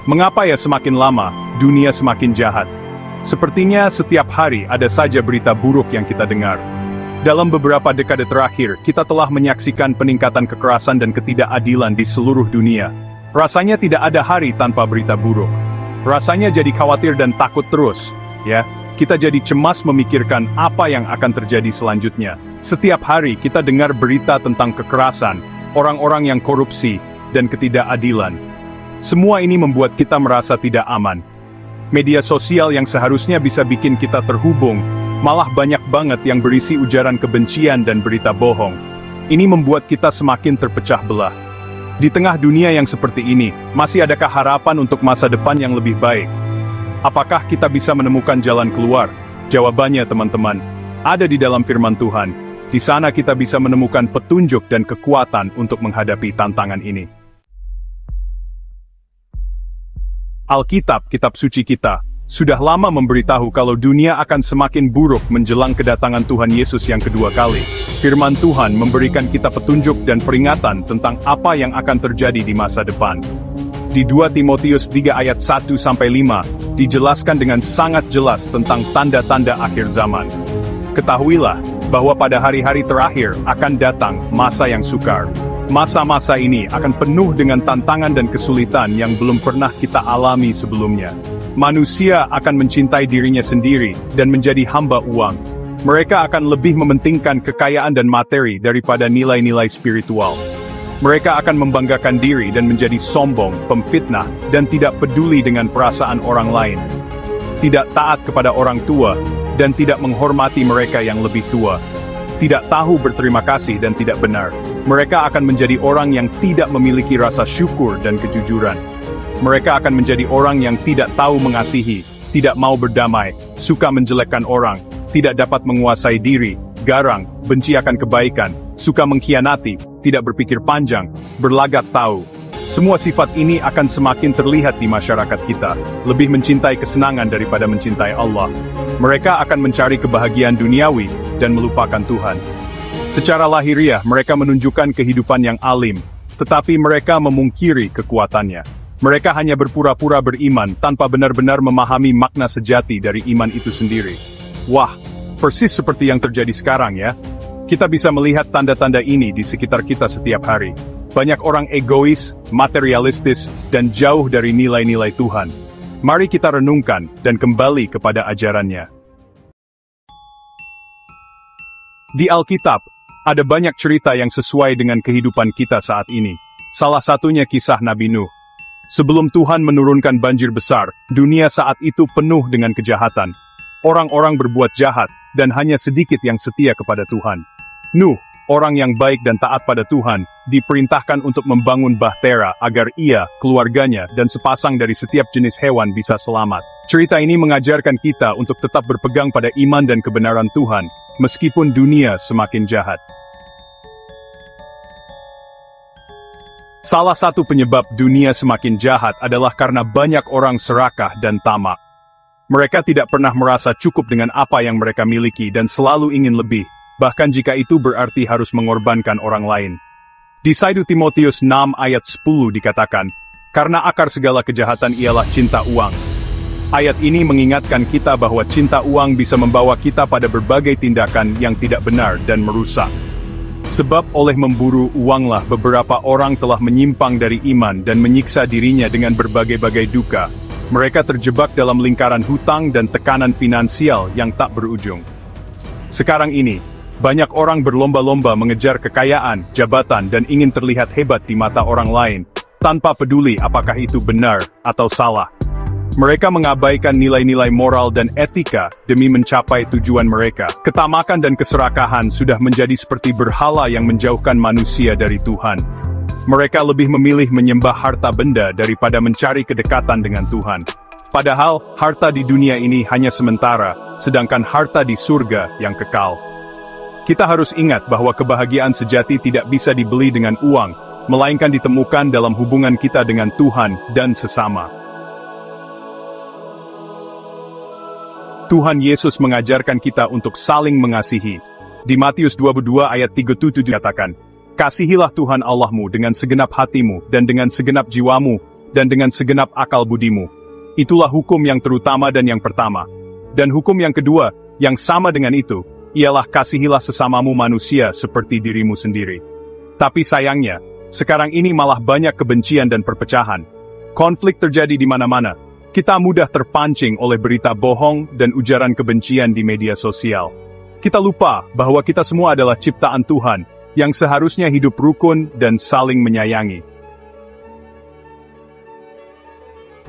Mengapa ya semakin lama, dunia semakin jahat? Sepertinya setiap hari ada saja berita buruk yang kita dengar. Dalam beberapa dekade terakhir, kita telah menyaksikan peningkatan kekerasan dan ketidakadilan di seluruh dunia. Rasanya tidak ada hari tanpa berita buruk. Rasanya jadi khawatir dan takut terus, ya. Kita jadi cemas memikirkan apa yang akan terjadi selanjutnya. Setiap hari kita dengar berita tentang kekerasan, orang-orang yang korupsi, dan ketidakadilan. Semua ini membuat kita merasa tidak aman. Media sosial yang seharusnya bisa bikin kita terhubung, malah banyak banget yang berisi ujaran kebencian dan berita bohong. Ini membuat kita semakin terpecah belah. Di tengah dunia yang seperti ini, masih adakah harapan untuk masa depan yang lebih baik? Apakah kita bisa menemukan jalan keluar? Jawabannya teman-teman, ada di dalam firman Tuhan. Di sana kita bisa menemukan petunjuk dan kekuatan untuk menghadapi tantangan ini. Alkitab, kitab suci kita, sudah lama memberitahu kalau dunia akan semakin buruk menjelang kedatangan Tuhan Yesus yang kedua kali. Firman Tuhan memberikan kita petunjuk dan peringatan tentang apa yang akan terjadi di masa depan. Di 2 Timotius 3 ayat 1-5, dijelaskan dengan sangat jelas tentang tanda-tanda akhir zaman. Ketahuilah, bahwa pada hari-hari terakhir akan datang masa yang sukar. Masa-masa ini akan penuh dengan tantangan dan kesulitan yang belum pernah kita alami sebelumnya. Manusia akan mencintai dirinya sendiri dan menjadi hamba uang. Mereka akan lebih mementingkan kekayaan dan materi daripada nilai-nilai spiritual. Mereka akan membanggakan diri dan menjadi sombong, pemfitnah, dan tidak peduli dengan perasaan orang lain. Tidak taat kepada orang tua, dan tidak menghormati mereka yang lebih tua. Tidak tahu berterima kasih dan tidak benar. Mereka akan menjadi orang yang tidak memiliki rasa syukur dan kejujuran. Mereka akan menjadi orang yang tidak tahu mengasihi, tidak mau berdamai, suka menjelekkan orang, tidak dapat menguasai diri, garang, benci akan kebaikan, suka mengkhianati, tidak berpikir panjang, berlagak tahu. Semua sifat ini akan semakin terlihat di masyarakat kita, lebih mencintai kesenangan daripada mencintai Allah. Mereka akan mencari kebahagiaan duniawi dan melupakan Tuhan. Secara lahiriah, mereka menunjukkan kehidupan yang alim, tetapi mereka memungkiri kekuatannya. Mereka hanya berpura-pura beriman tanpa benar-benar memahami makna sejati dari iman itu sendiri. Wah, persis seperti yang terjadi sekarang ya. Kita bisa melihat tanda-tanda ini di sekitar kita setiap hari. Banyak orang egois, materialistis, dan jauh dari nilai-nilai Tuhan. Mari kita renungkan dan kembali kepada ajarannya. Di Alkitab, ada banyak cerita yang sesuai dengan kehidupan kita saat ini. Salah satunya kisah Nabi Nuh. Sebelum Tuhan menurunkan banjir besar, dunia saat itu penuh dengan kejahatan. Orang-orang berbuat jahat, dan hanya sedikit yang setia kepada Tuhan. Nuh, orang yang baik dan taat pada Tuhan, diperintahkan untuk membangun bahtera agar ia, keluarganya, dan sepasang dari setiap jenis hewan bisa selamat. Cerita ini mengajarkan kita untuk tetap berpegang pada iman dan kebenaran Tuhan, meskipun dunia semakin jahat. Salah satu penyebab dunia semakin jahat adalah karena banyak orang serakah dan tamak. Mereka tidak pernah merasa cukup dengan apa yang mereka miliki dan selalu ingin lebih, bahkan jika itu berarti harus mengorbankan orang lain. Di 1 Timotius 6 ayat 10 dikatakan, karena akar segala kejahatan ialah cinta uang. Ayat ini mengingatkan kita bahwa cinta uang bisa membawa kita pada berbagai tindakan yang tidak benar dan merusak. Sebab oleh memburu uanglah beberapa orang telah menyimpang dari iman dan menyiksa dirinya dengan berbagai-bagai duka. Mereka terjebak dalam lingkaran hutang dan tekanan finansial yang tak berujung. Sekarang ini, banyak orang berlomba-lomba mengejar kekayaan, jabatan, dan ingin terlihat hebat di mata orang lain, tanpa peduli apakah itu benar atau salah. Mereka mengabaikan nilai-nilai moral dan etika demi mencapai tujuan mereka. Ketamakan dan keserakahan sudah menjadi seperti berhala yang menjauhkan manusia dari Tuhan. Mereka lebih memilih menyembah harta benda daripada mencari kedekatan dengan Tuhan. Padahal, harta di dunia ini hanya sementara, sedangkan harta di surga yang kekal. Kita harus ingat bahwa kebahagiaan sejati tidak bisa dibeli dengan uang, melainkan ditemukan dalam hubungan kita dengan Tuhan dan sesama. Tuhan Yesus mengajarkan kita untuk saling mengasihi. Di Matius 22 ayat 37 dikatakan, kasihilah Tuhan Allahmu dengan segenap hatimu dan dengan segenap jiwamu dan dengan segenap akal budimu. Itulah hukum yang terutama dan yang pertama. Dan hukum yang kedua, yang sama dengan itu, ialah kasihilah sesamamu manusia seperti dirimu sendiri. Tapi sayangnya, sekarang ini malah banyak kebencian dan perpecahan. Konflik terjadi di mana-mana. Kita mudah terpancing oleh berita bohong dan ujaran kebencian di media sosial. Kita lupa bahwa kita semua adalah ciptaan Tuhan, yang seharusnya hidup rukun dan saling menyayangi.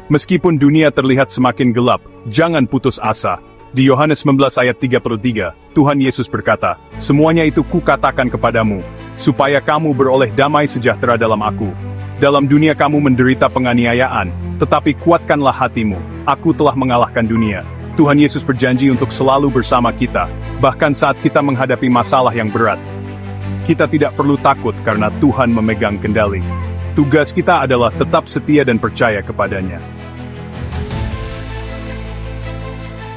Meskipun dunia terlihat semakin gelap, jangan putus asa. Di Yohanes 19 ayat 33, Tuhan Yesus berkata, "Semuanya itu kukatakan kepadamu, supaya kamu beroleh damai sejahtera dalam aku. Dalam dunia kamu menderita penganiayaan, tetapi kuatkanlah hatimu, aku telah mengalahkan dunia." Tuhan Yesus berjanji untuk selalu bersama kita, bahkan saat kita menghadapi masalah yang berat. Kita tidak perlu takut karena Tuhan memegang kendali. Tugas kita adalah tetap setia dan percaya kepadanya.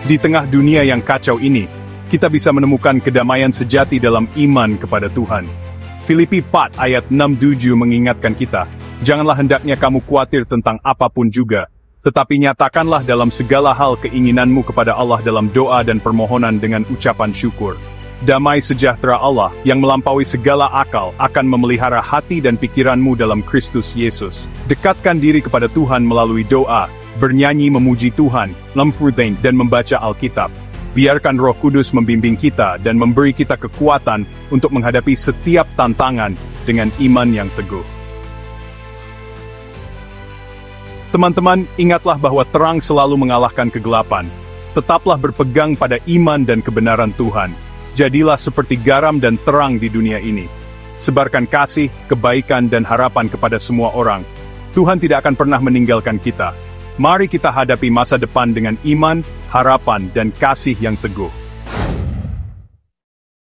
Di tengah dunia yang kacau ini, kita bisa menemukan kedamaian sejati dalam iman kepada Tuhan. Filipi 4 ayat 6-7 mengingatkan kita, janganlah hendaknya kamu khawatir tentang apapun juga, tetapi nyatakanlah dalam segala hal keinginanmu kepada Allah dalam doa dan permohonan dengan ucapan syukur. Damai sejahtera Allah yang melampaui segala akal akan memelihara hati dan pikiranmu dalam Kristus Yesus. Dekatkan diri kepada Tuhan melalui doa, bernyanyi memuji Tuhan, lemfurdain dan membaca Alkitab. Biarkan Roh Kudus membimbing kita dan memberi kita kekuatan untuk menghadapi setiap tantangan dengan iman yang teguh. Teman-teman, ingatlah bahwa terang selalu mengalahkan kegelapan. Tetaplah berpegang pada iman dan kebenaran Tuhan. Jadilah seperti garam dan terang di dunia ini. Sebarkan kasih, kebaikan, dan harapan kepada semua orang. Tuhan tidak akan pernah meninggalkan kita. Mari kita hadapi masa depan dengan iman, harapan, dan kasih yang teguh.